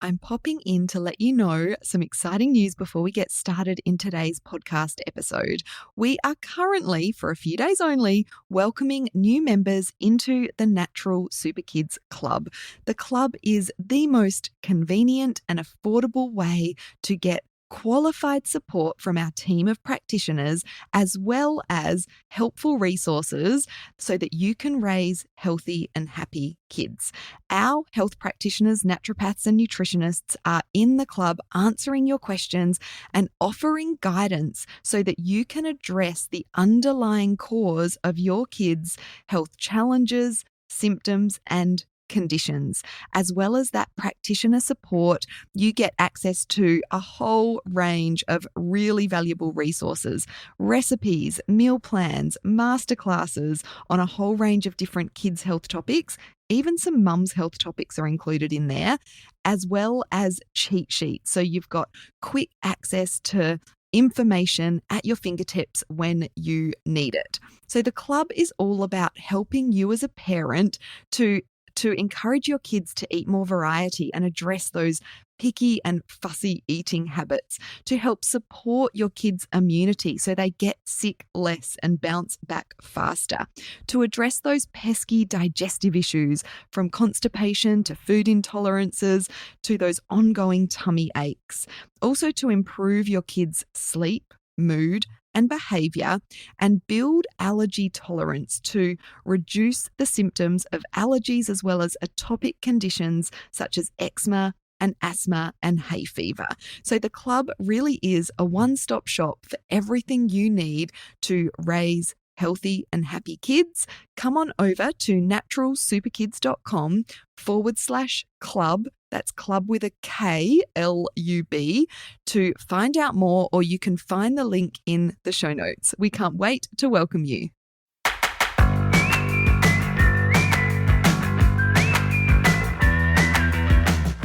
I'm popping in to let you know some exciting news before we get started in today's podcast episode. We are currently, for a few days only, welcoming new members into the Natural Super Kids Club. The club is the most convenient and affordable way to get qualified support from our team of practitioners, as well as helpful resources so that you can raise healthy and happy kids. Our health practitioners, naturopaths, and nutritionists are in the club answering your questions and offering guidance so that you can address the underlying cause of your kids' health challenges, symptoms, and conditions. As well as that practitioner support, you get access to a whole range of really valuable resources, recipes, meal plans, masterclasses on a whole range of different kids' health topics. Even some mums' health topics are included in there, as well as cheat sheets. So you've got quick access to information at your fingertips when you need it. So the club is all about helping you as a parent to encourage your kids to eat more variety and address those picky and fussy eating habits, to help support your kids' immunity so they get sick less and bounce back faster, to address those pesky digestive issues from constipation to food intolerances to those ongoing tummy aches, also to improve your kids' sleep, mood, and behavior, and build allergy tolerance to reduce the symptoms of allergies as well as atopic conditions such as eczema and asthma and hay fever. So the club really is a one-stop shop for everything you need to raise healthy and happy kids. Come on over to naturalsuperkids.com/club. That's club with a K, L-U-B, to find out more, or you can find the link in the show notes. We can't wait to welcome you.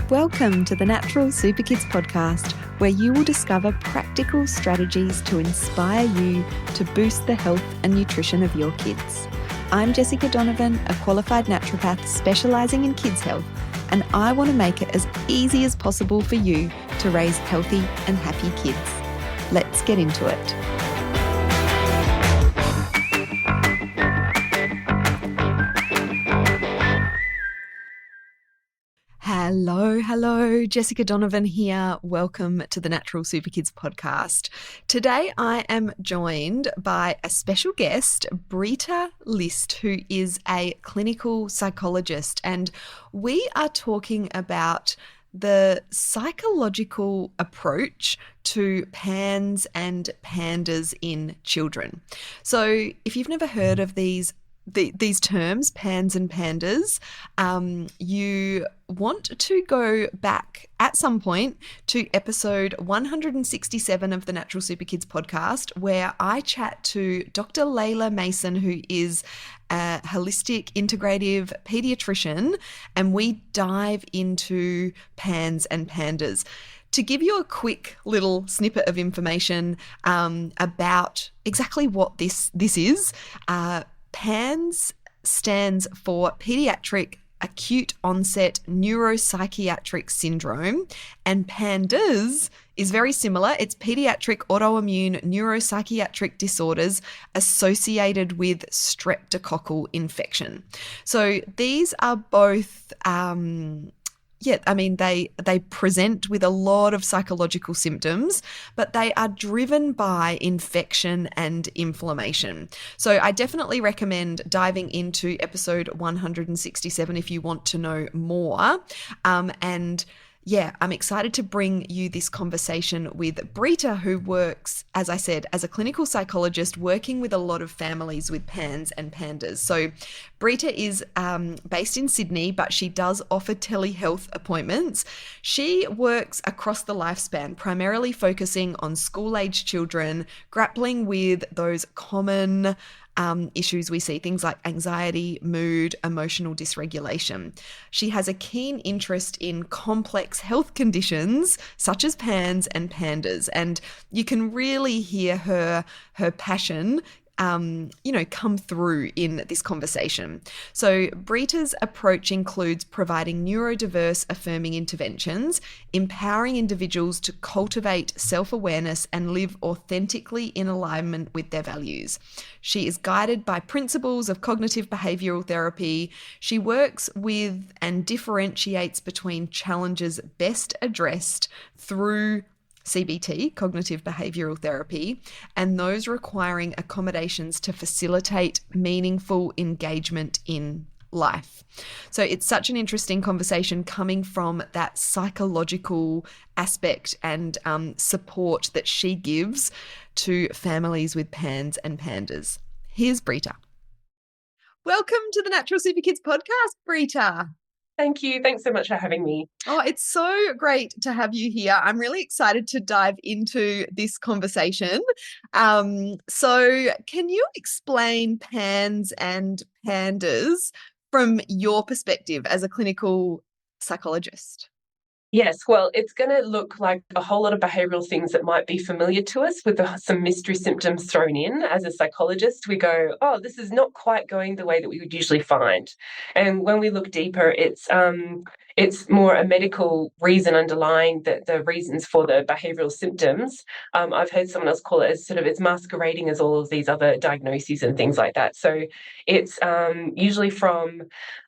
Welcome to the Natural Super Kids podcast, where you will discover practical strategies to inspire you to boost the health and nutrition of your kids. I'm Jessica Donovan, a qualified naturopath specialising in kids' health, and I want to make it as easy as possible for you to raise healthy and happy kids. Let's get into it. Hello, Jessica Donovan here. Welcome to the Natural Super Kids podcast. Today I am joined by a special guest, Brita List, who is a clinical psychologist, and we are talking about the psychological approach to PANS and PANDAS in children. So if you've never heard of these terms, PANS and PANDAS, you want to go back at some point to episode 167 of the Natural Super Kids podcast, where I chat to Dr. Layla Mason, who is a holistic integrative pediatrician, and we dive into PANS and PANDAS. To give you a quick little snippet of information about exactly what this is, PANS stands for Paediatric Acute-Onset Neuropsychiatric Syndrome, and PANDAS is very similar. It's Paediatric Autoimmune Neuropsychiatric Disorders associated with Streptococcal Infection. So these are both they present with a lot of psychological symptoms, but they are driven by infection and inflammation. So I definitely recommend diving into episode 167 if you want to know more. I'm excited to bring you this conversation with Brita, who works, as I said, as a clinical psychologist working with a lot of families with PANS and PANDAS. So Brita is based in Sydney, but she does offer telehealth appointments. She works across the lifespan, primarily focusing on school-age children, grappling with those common issues we see, things like anxiety, mood, emotional dysregulation. She has a keen interest in complex health conditions such as PANS and PANDAS, and you can really hear her passion come through in this conversation. So Brita's approach includes providing neurodiverse affirming interventions, empowering individuals to cultivate self-awareness and live authentically in alignment with their values. She is guided by principles of cognitive behavioral therapy. She works with and differentiates between challenges best addressed through CBT, cognitive behavioral therapy, and those requiring accommodations to facilitate meaningful engagement in life. So it's such an interesting conversation coming from that psychological aspect and support that she gives to families with PANS and PANDAS. Here's Brita. Welcome to the Natural Super Kids podcast, Brita. Thank you. Thanks so much for having me. Oh, it's so great to have you here. I'm really excited to dive into this conversation. So can you explain PANS and PANDAS from your perspective as a clinical psychologist? Yes, well, it's going to look like a whole lot of behavioural things that might be familiar to us with some mystery symptoms thrown in. As a psychologist, we go, oh, this is not quite going the way that we would usually find. And when we look deeper, it's more a medical reason underlying the reasons for the behavioural symptoms. I've heard someone else call it as it's masquerading as all of these other diagnoses and things like that. So it's usually from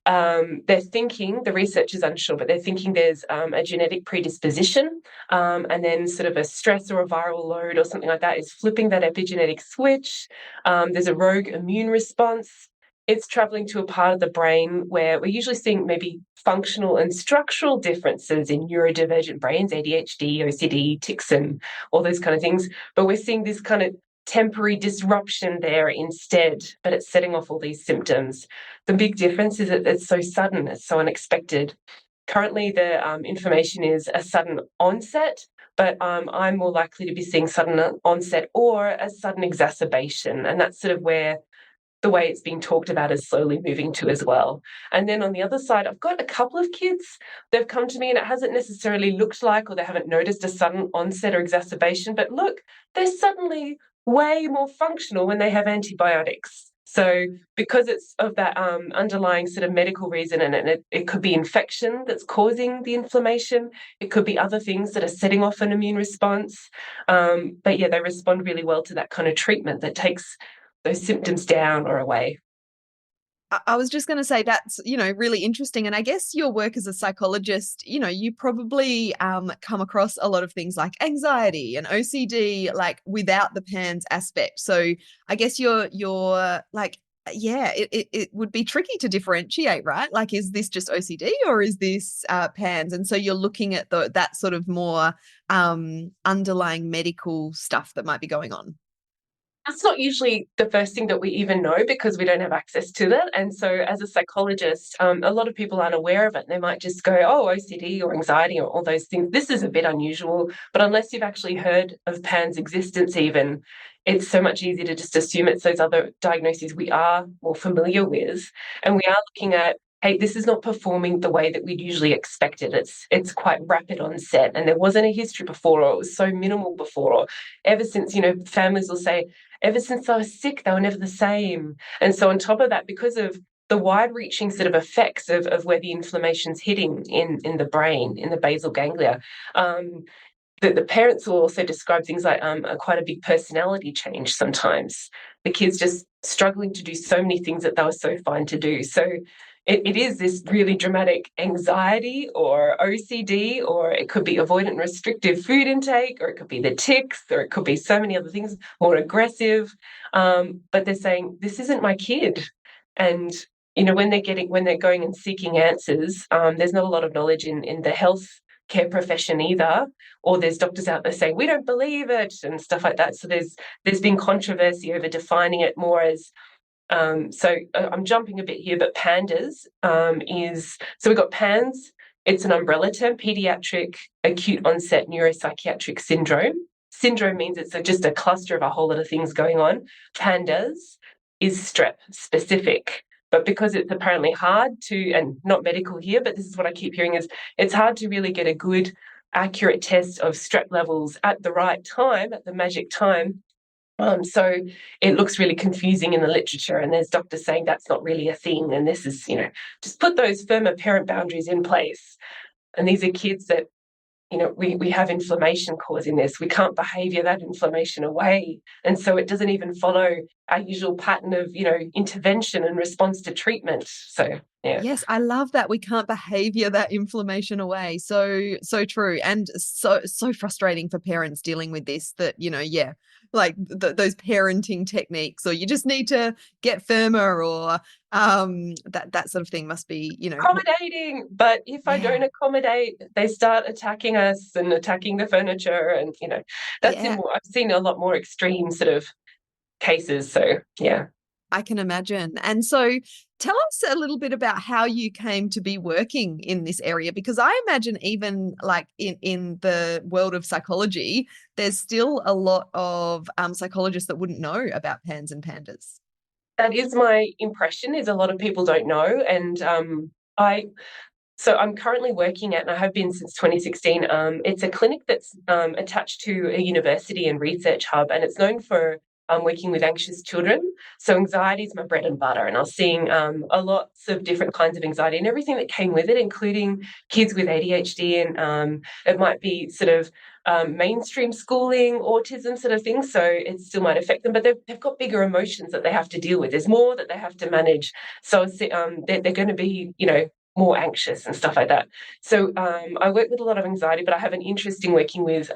they're thinking, the research is unsure, but they're thinking there's a genetic predisposition, and then sort of a stress or a viral load or something like that is flipping that epigenetic switch. There's a rogue immune response. It's traveling to a part of the brain where we're usually seeing maybe functional and structural differences in neurodivergent brains, ADHD, OCD, tics, and all those kind of things. But we're seeing this kind of temporary disruption there instead, but it's setting off all these symptoms. The big difference is that it's so sudden, it's so unexpected. Currently, the information is a sudden onset, but I'm more likely to be seeing sudden onset or a sudden exacerbation, and that's sort of where the way it's being talked about is slowly moving to as well. And then on the other side, I've got a couple of kids, they've come to me and it hasn't necessarily looked like, or they haven't noticed a sudden onset or exacerbation, but look, they're suddenly way more functional when they have antibiotics. So because it's of that underlying sort of medical reason, and it could be infection that's causing the inflammation, it could be other things that are setting off an immune response. But yeah, they respond really well to that kind of treatment that takes those symptoms down or away. I was just going to say that's, really interesting. And I guess your work as a psychologist, you probably come across a lot of things like anxiety and OCD, like without the PANS aspect. So I guess you're like, yeah, it would be tricky to differentiate, right? Like, is this just OCD or is this PANS? And so you're looking at that sort of more underlying medical stuff that might be going on. That's not usually the first thing that we even know because we don't have access to that. And so as a psychologist, a lot of people aren't aware of it. They might just go, oh, OCD or anxiety or all those things. This is a bit unusual. But unless you've actually heard of PAN's existence even, it's so much easier to just assume it's those other diagnoses we are more familiar with. And we are looking at, hey, this is not performing the way that we'd usually expect it. It's quite rapid onset, and there wasn't a history before, or it was so minimal before, or ever since, families will say, ever since I was sick, they were never the same. And so on top of that, because of the wide-reaching sort of effects of where the inflammation's hitting in the brain, in the basal ganglia, the parents will also describe things like quite a big personality change sometimes. The kids just struggling to do so many things that they were so fine to do. So it is this really dramatic anxiety or OCD, or it could be avoidant and restrictive food intake, or it could be the tics, or it could be so many other things, more aggressive. But they're saying, this isn't my kid. And, when they're going and seeking answers, there's not a lot of knowledge in the health care profession either, or there's doctors out there saying, we don't believe it and stuff like that. So there's been controversy over defining it more as so I'm jumping a bit here, but PANDAS so we've got PANS. It's an umbrella term, Paediatric Acute-Onset Neuropsychiatric Syndrome. Syndrome means it's just a cluster of a whole lot of things going on. PANDAS is strep specific, but because it's apparently hard to, and not medical here, but this is what I keep hearing, is it's hard to really get a good, accurate test of strep levels at the right time, at the magic time. So it looks really confusing in the literature, and there's doctors saying that's not really a thing, and this is, just put those firmer parent boundaries in place. And these are kids that, we have inflammation causing this. We can't behaviour that inflammation away. And so it doesn't even follow our usual pattern of, intervention and response to treatment. So, yeah. Yes, I love that we can't behavior that inflammation away. So true. And so frustrating for parents dealing with this that, yeah, like those parenting techniques, or you just need to get firmer, or that sort of thing must be, Accommodating, but if I yeah, don't accommodate, they start attacking us and attacking the furniture, and yeah. I've seen a lot more extreme sort of cases. So yeah. I can imagine. And so tell us a little bit about how you came to be working in this area, because I imagine even like in the world of psychology, there's still a lot of psychologists that wouldn't know about PANS and PANDAS. That is my impression, is a lot of people don't know. And I so I'm currently working at, and I have been since 2016, it's a clinic that's attached to a university and research hub, and it's known for working with anxious children. So anxiety is my bread and butter, and I was seeing a lots of different kinds of anxiety and everything that came with it, including kids with ADHD, and it might be sort of mainstream schooling, autism sort of thing. So it still might affect them, but they've got bigger emotions that they have to deal with. There's more that they have to manage. So they're going to be, more anxious and stuff like that. So I work with a lot of anxiety, but I have an interest in working with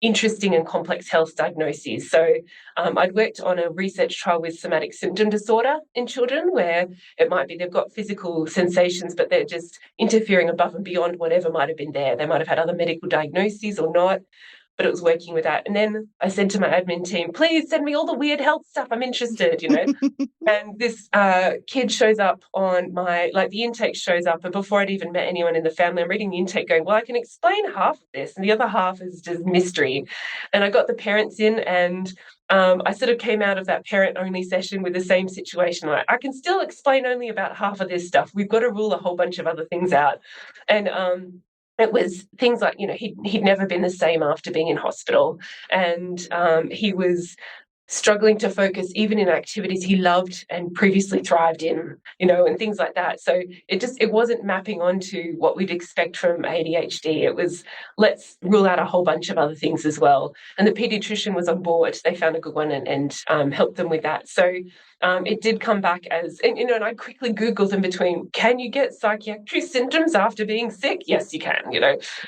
interesting and complex health diagnoses. So I'd worked on a research trial with somatic symptom disorder in children, where it might be they've got physical sensations, but they're just interfering above and beyond whatever might have been there. They might have had other medical diagnoses or not, but it was working with that. And then I said to my admin team, please send me all the weird health stuff. I'm interested. And this kid shows up on the intake shows up, and before I'd even met anyone in the family, I'm reading the intake going, well, I can explain half of this, and the other half is just mystery. And I got the parents in, and I sort of came out of that parent-only session with the same situation. Like, I can still explain only about half of this stuff. We've got to rule a whole bunch of other things out. And it was things like, he'd never been the same after being in hospital, and he was struggling to focus even in activities he loved and previously thrived in, and things like that. So it wasn't mapping onto what we'd expect from ADHD. It was, let's rule out a whole bunch of other things as well. And the pediatrician was on board. They found a good one and helped them with that. So it did come back as, and I quickly Googled in between, can you get psychiatric symptoms after being sick? Yes, you can,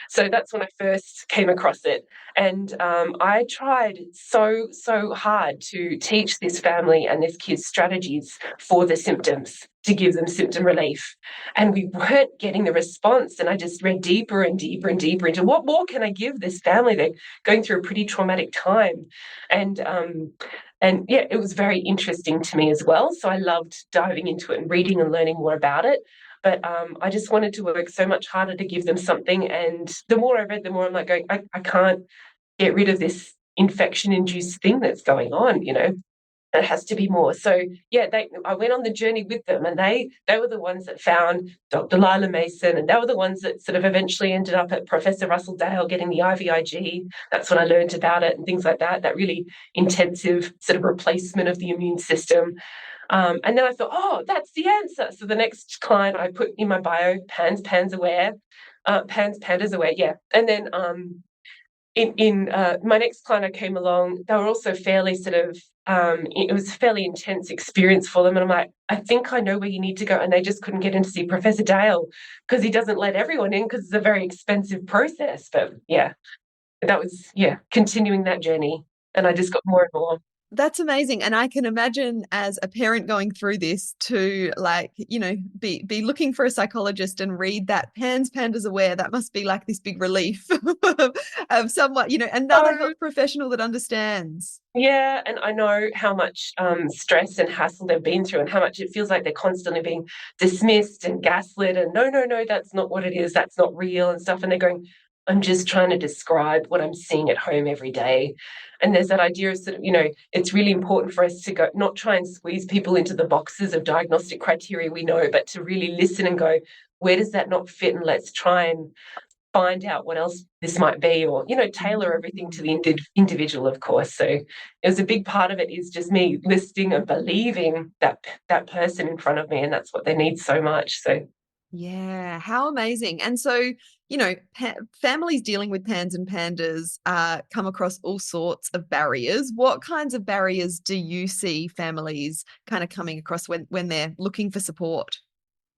So that's when I first came across it. And I tried so hard to teach this family and this kid's strategies for the symptoms, to give them symptom relief. And we weren't getting the response. And I just read deeper and deeper and deeper into what more can I give this family? They're going through a pretty traumatic time. And yeah, it was very interesting to me as well. So I loved diving into it and reading and learning more about it. But I just wanted to work so much harder to give them something. And the more I read, the more I'm like going, I can't get rid of this infection-induced thing that's going on, It has to be more. So yeah, I went on the journey with them, and they were the ones that found Dr. Lila Mason, and they were the ones that sort of eventually ended up at Professor Russell Dale getting the IVIG. That's when I learned about it and things like that. That really intensive sort of replacement of the immune system. And then I thought, oh, that's the answer. So the next client I put in my bio, PANS aware, PANS PANDAS aware, yeah. And then in my next client I came along, they were also fairly sort of, it was a fairly intense experience for them. And I'm like, I think I know where you need to go. And they just couldn't get in to see Professor Dale because he doesn't let everyone in because it's a very expensive process. But yeah, that was, continuing that journey. And I just got more and more. That's amazing. And I can imagine as a parent going through this to be looking for a psychologist and read that PANS PANDAS aware. That must be like this big relief of someone, another So, health professional that understands. yeah, and I know how much stress and hassle they've been through, and how much it feels like they're constantly being dismissed and gaslit, and no, that's not what it is, that's not real and stuff. And they're going, I'm just trying to describe what I'm seeing at home every day. And there's that idea of sort of, it's really important for us to go, not try and squeeze people into the boxes of diagnostic criteria we know, but to really listen and go, where does that not fit? And let's try and find out what else this might be, or, tailor everything to the individual, of course. So it was a big part of it is just me listening and believing that person in front of me, and that's what they need so much. So Yeah, how amazing. And so, families dealing with PANS and PANDAS come across all sorts of barriers. What kinds of barriers do you see families kind of coming across when they're looking for support?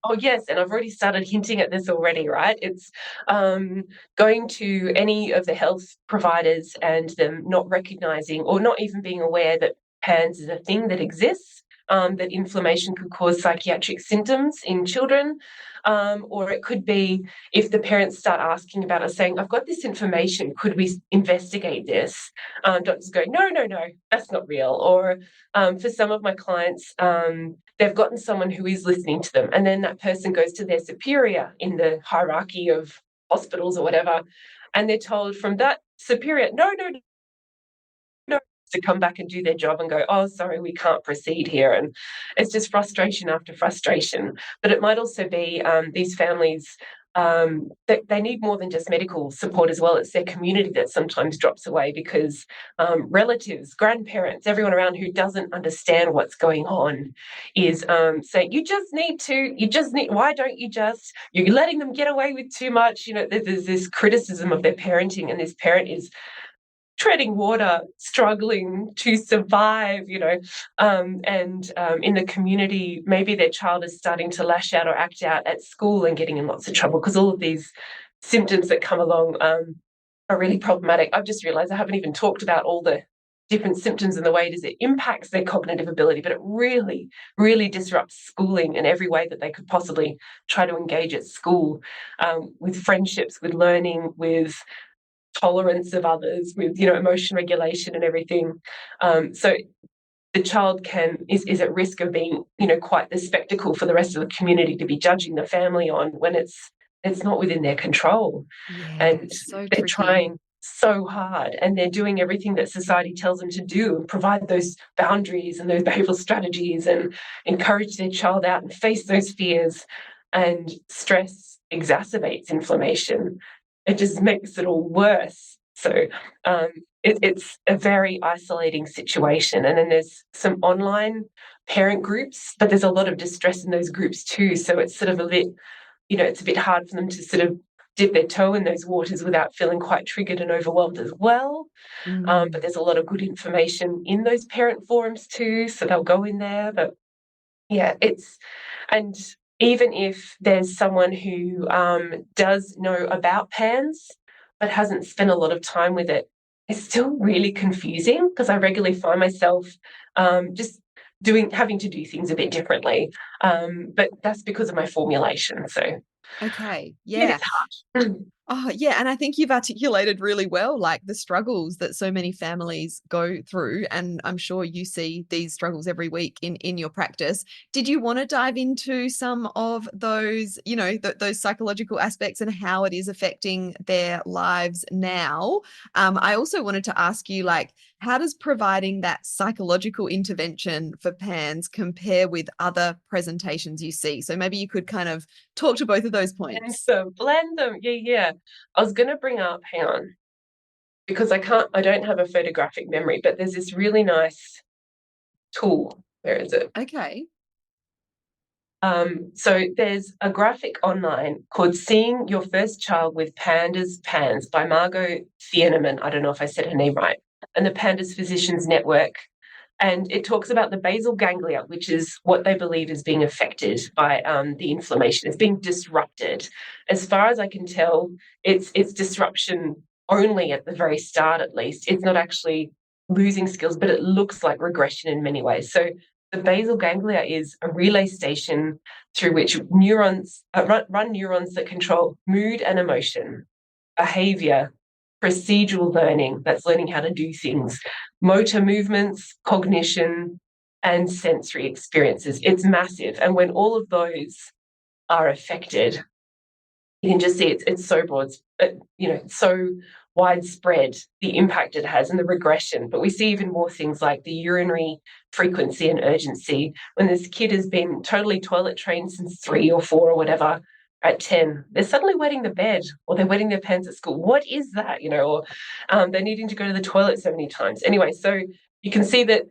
oh, yes, and I've already started hinting at this already, right? It's going to any of the health providers and them not recognizing or not even being aware that PANS is a thing that exists, that inflammation could cause psychiatric symptoms in children. Or it could be if the parents start asking about it, saying, I've got this information, could we investigate this? Doctors go, no, no, no, that's not real. Or for some of my clients, they've gotten someone who is listening to them, and then that person goes to their superior in the hierarchy of hospitals or whatever, and they're told from that superior, no, no, no, to come back and do their job and go, oh, sorry, we can't proceed here. And it's just frustration after frustration. But it might also be these families, they need more than just medical support as well. It's their community that sometimes drops away because relatives, grandparents, everyone around who doesn't understand what's going on is saying, why don't you just, you're letting them get away with too much. There's this criticism of their parenting, and this parent is treading water, struggling to survive, and in the community, maybe their child is starting to lash out or act out at school and getting in lots of trouble because all of these symptoms that come along are really problematic. I've just realized I haven't even talked about all the different symptoms and the way it impacts their cognitive ability, but it really, really disrupts schooling in every way that they could possibly try to engage at school, with friendships, with learning, with tolerance of others, with emotion regulation and everything. So the child is at risk of being quite the spectacle for the rest of the community to be judging the family on when it's not within their control. Yeah, And so they're tricky. trying so hard, and they're doing everything that society tells them to do and provide those boundaries and those behavioral strategies and encourage their child out and face those fears. And stress exacerbates inflammation. It just makes it all worse. So um, it's a very isolating situation. And then there's some online parent groups, but there's a lot of distress in those groups too. So it's sort of a bit, it's a bit hard for them to sort of dip their toe in those waters without feeling quite triggered and overwhelmed as well. But Mm. there's a lot of good information in those parent forums too. So they'll go in there. But yeah, and even if there's someone who does know about PANS but hasn't spent a lot of time with it, it's still really confusing because I regularly find myself just having to do things a bit differently. But that's because of my formulation. So Okay. it Yeah. is hard. Oh, yeah. And I think you've articulated really well, like the struggles that so many families go through. And I'm sure you see these struggles every week in your practice. Did you want to dive into some of those, those psychological aspects and how it is affecting their lives now? I also wanted to ask you, like, how does providing that psychological intervention for PANS compare with other presentations you see? So maybe you could kind of talk to both of those points. Blend them. Yeah, yeah. I was going to bring up, hang on, because I don't have a photographic memory, but there's this really nice tool. Where is it? Okay. So there's a graphic online called Seeing Your First Child with PANS by Margot Thienemann. I don't know if I said her name right. And the PANDAS Physicians Network. And it talks about the basal ganglia, which is what they believe is being affected by the inflammation. It's being disrupted. As far as I can tell, it's disruption only at the very start, at least. It's not actually losing skills, but it looks like regression in many ways. So the basal ganglia is a relay station through which neurons run neurons that control mood and emotion, behavior, procedural learning, that's learning how to do things, motor movements, cognition, and sensory experiences. It's massive. And when all of those are affected, you can just see it's so broad, it's so widespread, the impact it has and the regression. But we see even more things like the urinary frequency and urgency. When this kid has been totally toilet trained since 3 or 4 or whatever, at 10, they're suddenly wetting the bed, or they're wetting their pants at school. What is that? Or they're needing to go to the toilet so many times. Anyway, so you can see that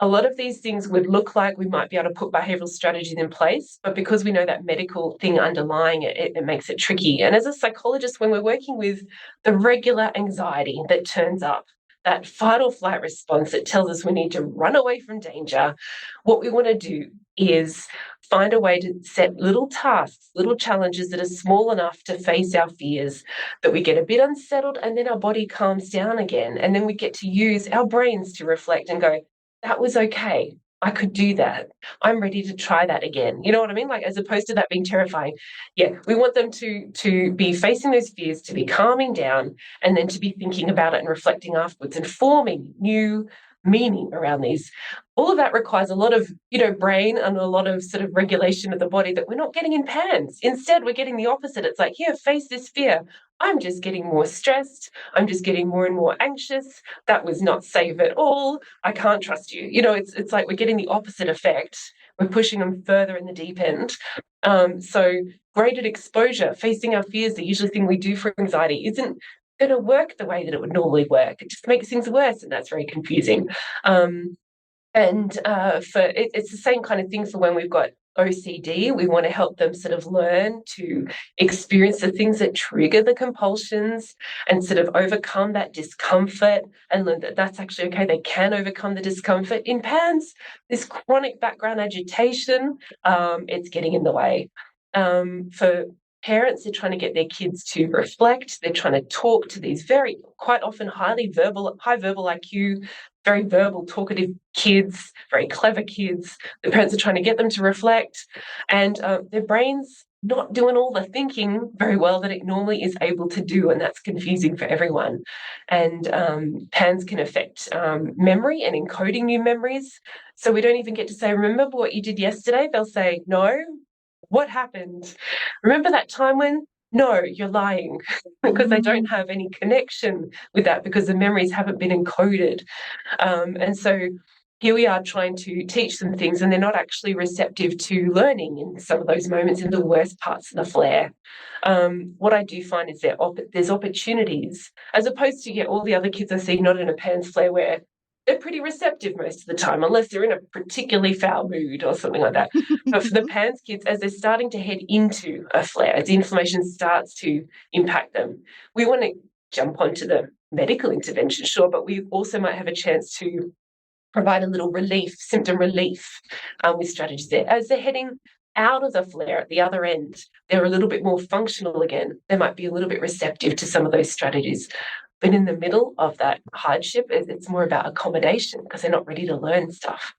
a lot of these things would look like we might be able to put behavioral strategies in place, but because we know that medical thing underlying it, it makes it tricky. And as a psychologist, when we're working with the regular anxiety that turns up, that fight or flight response that tells us we need to run away from danger, what we want to do is find a way to set little tasks, little challenges that are small enough to face our fears, that we get a bit unsettled and then our body calms down again. And then we get to use our brains to reflect and go, that was okay. I could do that. I'm ready to try that again. You know what I mean? Like, as opposed to that being terrifying. Yeah, we want them to be facing those fears, to be calming down, and then to be thinking about it and reflecting afterwards and forming new meaning around these. All of that requires a lot of, brain and a lot of sort of regulation of the body that we're not getting in PANS. Instead, we're getting the opposite. It's like, here, face this fear. I'm just getting more stressed. I'm just getting more and more anxious. That was not safe at all. I can't trust you. It's like we're getting the opposite effect. We're pushing them further in the deep end. So graded exposure, facing our fears, the usual thing we do for anxiety, isn't going to work the way that it would normally work. It just makes things worse, and that's very confusing. It's the same kind of thing for when we've got OCD. We want to help them sort of learn to experience the things that trigger the compulsions and sort of overcome that discomfort, and learn that that's actually okay. They can overcome the discomfort. In PANS, this chronic background agitation, it's getting in the way. For parents, they're trying to get their kids to reflect. They're trying to talk to these very, quite often high verbal IQ, very verbal, talkative kids, very clever kids. The parents are trying to get them to reflect, and their brains not doing all the thinking very well that it normally is able to do, and that's confusing for everyone. And PANS can affect memory and encoding new memories. So we don't even get to say, remember what you did yesterday? They'll say, no. What happened? Remember that time when? No, you're lying, because they don't have any connection with that, because the memories haven't been encoded. And so here we are trying to teach them things, and they're not actually receptive to learning in some of those moments, in the worst parts of the flare. What I do find is there's opportunities, as opposed to all the other kids I see not in a PANS flare, where they're pretty receptive most of the time, unless they're in a particularly foul mood or something like that. But for the PANS kids, as they're starting to head into a flare, as the inflammation starts to impact them, we want to jump onto the medical intervention, sure, but we also might have a chance to provide a little relief, symptom relief, with strategies there. As they're heading out of the flare at the other end, they're a little bit more functional again. They might be a little bit receptive to some of those strategies. But in the middle of that hardship, it's more about accommodation, because they're not ready to learn stuff.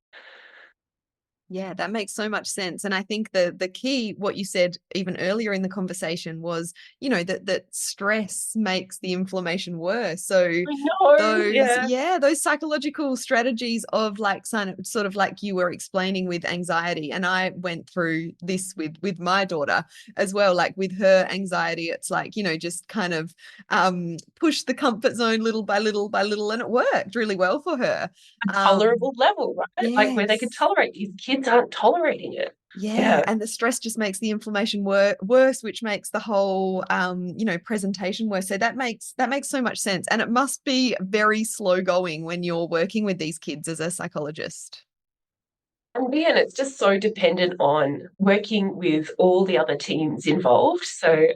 Yeah, that makes so much sense. And I think the key, what you said even earlier in the conversation, was, that stress makes the inflammation worse. So I know, those psychological strategies of like sort of like you were explaining with anxiety. And I went through this with my daughter as well. Like with her anxiety, it's like, just kind of push the comfort zone little by little by little, and it worked really well for her. A tolerable level, right? Yes. Like where they can tolerate. These kids aren't tolerating it. Yeah, and the stress just makes the inflammation worse, which makes the whole presentation worse. So that makes so much sense, and it must be very slow going when you're working with these kids as a psychologist. And it's just so dependent on working with all the other teams involved. So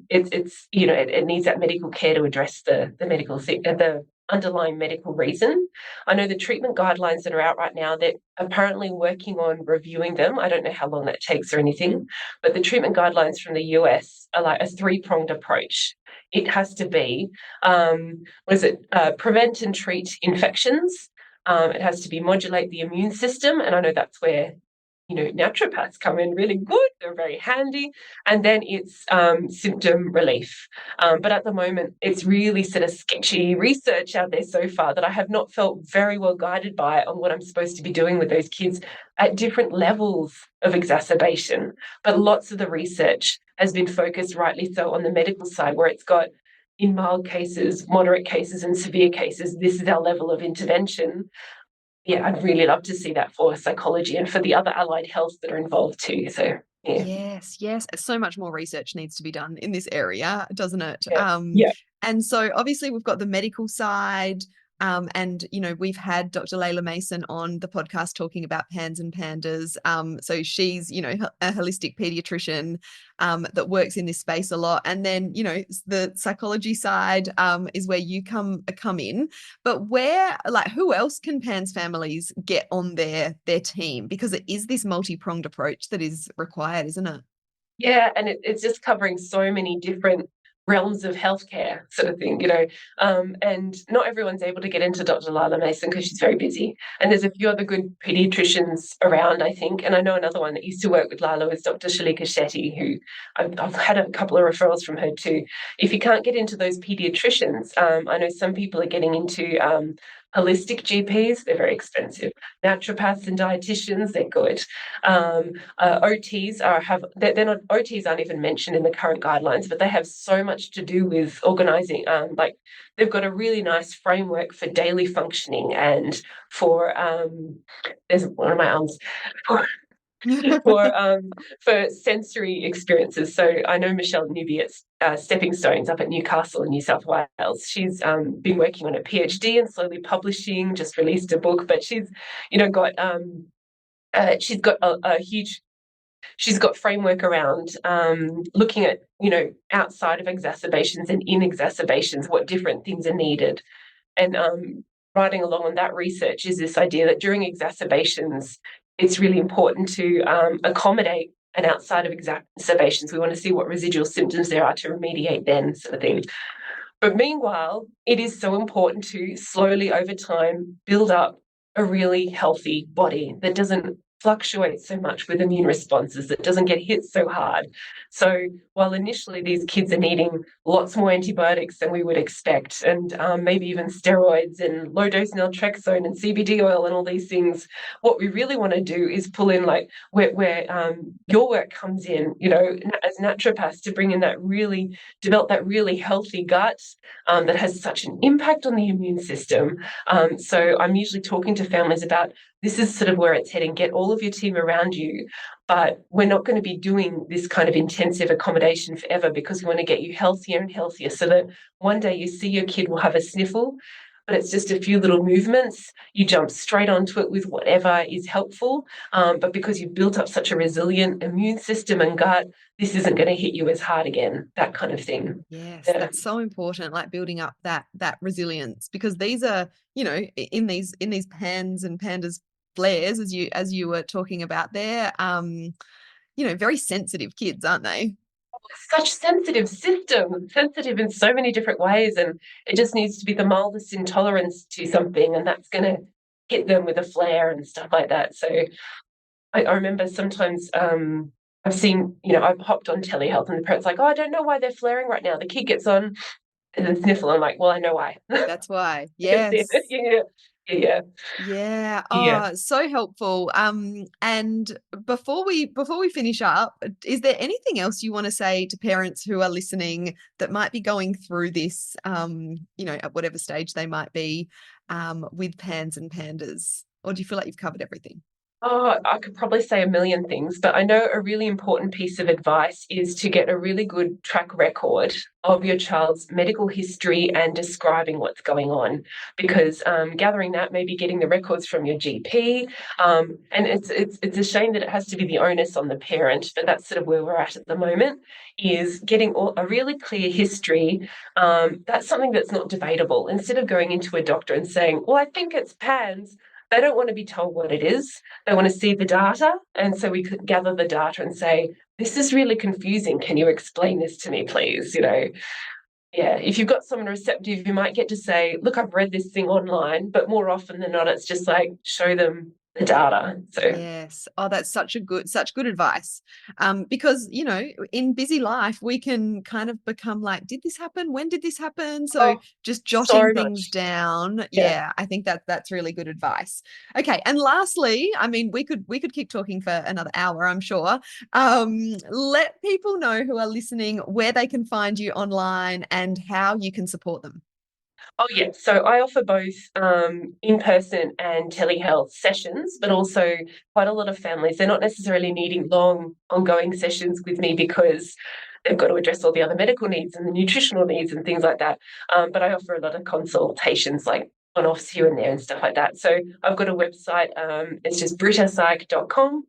it needs that medical care to address the underlying medical reason. I know the treatment guidelines that are out right now, they're apparently working on reviewing them. I don't know how long that takes or anything, but the treatment guidelines from the US are like a three-pronged approach. It has to be, prevent and treat infections. It has to be modulate the immune system, and I know that's where naturopaths come in really good. They're very handy. And then it's symptom relief. But at the moment, it's really sort of sketchy research out there so far that I have not felt very well guided by on what I'm supposed to be doing with those kids at different levels of exacerbation. But lots of the research has been focused, rightly so, on the medical side, where it's got, in mild cases, moderate cases, and severe cases, this is our level of intervention. Yeah, I'd really love to see that for psychology and for the other allied health that are involved too. So Yeah, Yes, yes. So much more research needs to be done in this area, doesn't it? yeah, yeah. And so obviously we've got the medical side, and we've had Dr. Layla Mason on the podcast talking about PANS and PANDAS. So she's a holistic pediatrician that works in this space a lot. And then the psychology side is where you come in. But who else can PANS families get on their team? Because it is this multi-pronged approach that is required, isn't it? Yeah, and it's just covering so many different realms of healthcare, sort of thing, and not everyone's able to get into Dr. Lila Mason because she's very busy. And there's a few other good pediatricians around, I think. And I know another one that used to work with Lila was Dr. Shalika Shetty, who I've had a couple of referrals from her too. If you can't get into those pediatricians, I know some people are getting into holistic GPs. They're very expensive. Naturopaths and dietitians, they're good. OTs they're not, OTs aren't even mentioned in the current guidelines, but they have so much to do with organising. Like they've got a really nice framework for daily functioning and for there's one of my arms for for sensory experiences. So I know Michelle Newby at Stepping Stones up at Newcastle in New South Wales. She's been working on a PhD and slowly publishing. Just released a book, but she's got she's got a huge she's got framework around looking at outside of exacerbations and in exacerbations what different things are needed, and riding along on that research is this idea that during exacerbations it's really important to accommodate an outside of exacerbations. We want to see what residual symptoms there are to remediate then, sort of thing. But meanwhile, it is so important to slowly over time build up a really healthy body that doesn't fluctuate so much with immune responses, that doesn't get hit so hard. So while initially these kids are needing lots more antibiotics than we would expect, and maybe even steroids and low dose naltrexone and CBD oil and all these things, what we really want to do is pull in like where your work comes in, as naturopaths, to bring in that really develop that really healthy gut that has such an impact on the immune system. So I'm usually talking to families about this is sort of where it's heading. Get all of your team around you, but we're not going to be doing this kind of intensive accommodation forever because we want to get you healthier and healthier so that one day you see your kid will have a sniffle, but it's just a few little movements. You jump straight onto it with whatever is helpful. But because you've built up such a resilient immune system and gut, this isn't going to hit you as hard again, that kind of thing. Yes, Yeah. that's so important, like building up that resilience, because these are, in these PANS and PANDAS flares, as you were talking about there, very sensitive kids, aren't they? Such sensitive system, sensitive in so many different ways, and it just needs to be the mildest intolerance to something, and that's going to hit them with a flare and stuff like that. So I remember sometimes I've seen, I've hopped on telehealth and the parent's like, oh, I don't know why they're flaring right now. The kid gets on and then sniffle. I'm like, well, I know why. That's why. Yeah, Yes. yeah, yeah, Yeah. yeah. Oh, so helpful. And before we finish up, is there anything else you want to say to parents who are listening that might be going through this, at whatever stage they might be, with PANS and PANDAS? Or do you feel like you've covered everything? Oh, I could probably say a million things, but I know a really important piece of advice is to get a really good track record of your child's medical history and describing what's going on, because gathering that, maybe getting the records from your GP, and it's a shame that it has to be the onus on the parent, but that's sort of where we're at the moment. Is getting a really clear history. That's something that's not debatable. Instead of going into a doctor and saying, "Well, I think it's PANS." They don't want to be told what it is. They want to see the data. And so we could gather the data and say, this is really confusing. Can you explain this to me, please? Yeah, if you've got someone receptive, you might get to say, look, I've read this thing online, but more often than not, it's just like, show them the data. So, Yes. Oh, that's such good advice. Because, in busy life, we can kind of become like, did this happen? When did this happen? So oh, just so jotting things much. down. Yeah. Yeah, I think that's really good advice. Okay. And lastly, I mean, we could keep talking for another hour, I'm sure. Let people know who are listening where they can find you online and how you can support them. Oh, yeah. So I offer both in-person and telehealth sessions, but also quite a lot of families. They're not necessarily needing long, ongoing sessions with me because they've got to address all the other medical needs and the nutritional needs and things like that. But I offer a lot of consultations, like one-offs here and there and stuff like that. So I've got a website. It's just britapsych.com.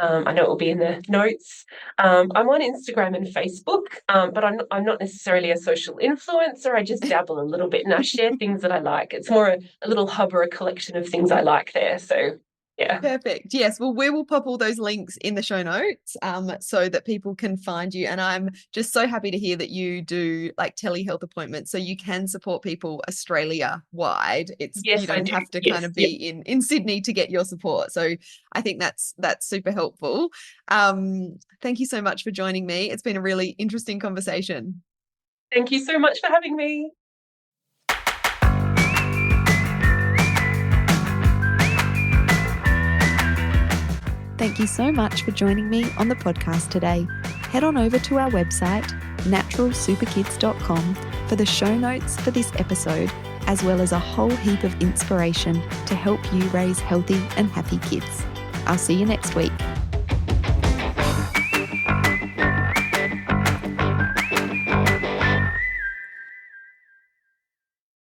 I know it will be in the notes. I'm on Instagram and Facebook, but I'm not necessarily a social influencer. I just dabble a little bit and I share things that I like. It's more a little hub or a collection of things I like there. So, yeah. Perfect. Yes. Well, we will pop all those links in the show notes so that people can find you. And I'm just so happy to hear that you do like telehealth appointments so you can support people Australia wide. You Yes, I don't do. have to kind Yes, of yeah. be in Sydney to get your support. So I think that's super helpful. Thank you so much for joining me. It's been a really interesting conversation. Thank you so much for having me. Thank you so much for joining me on the podcast today. Head on over to our website, naturalsuperkids.com, for the show notes for this episode, as well as a whole heap of inspiration to help you raise healthy and happy kids. I'll see you next week.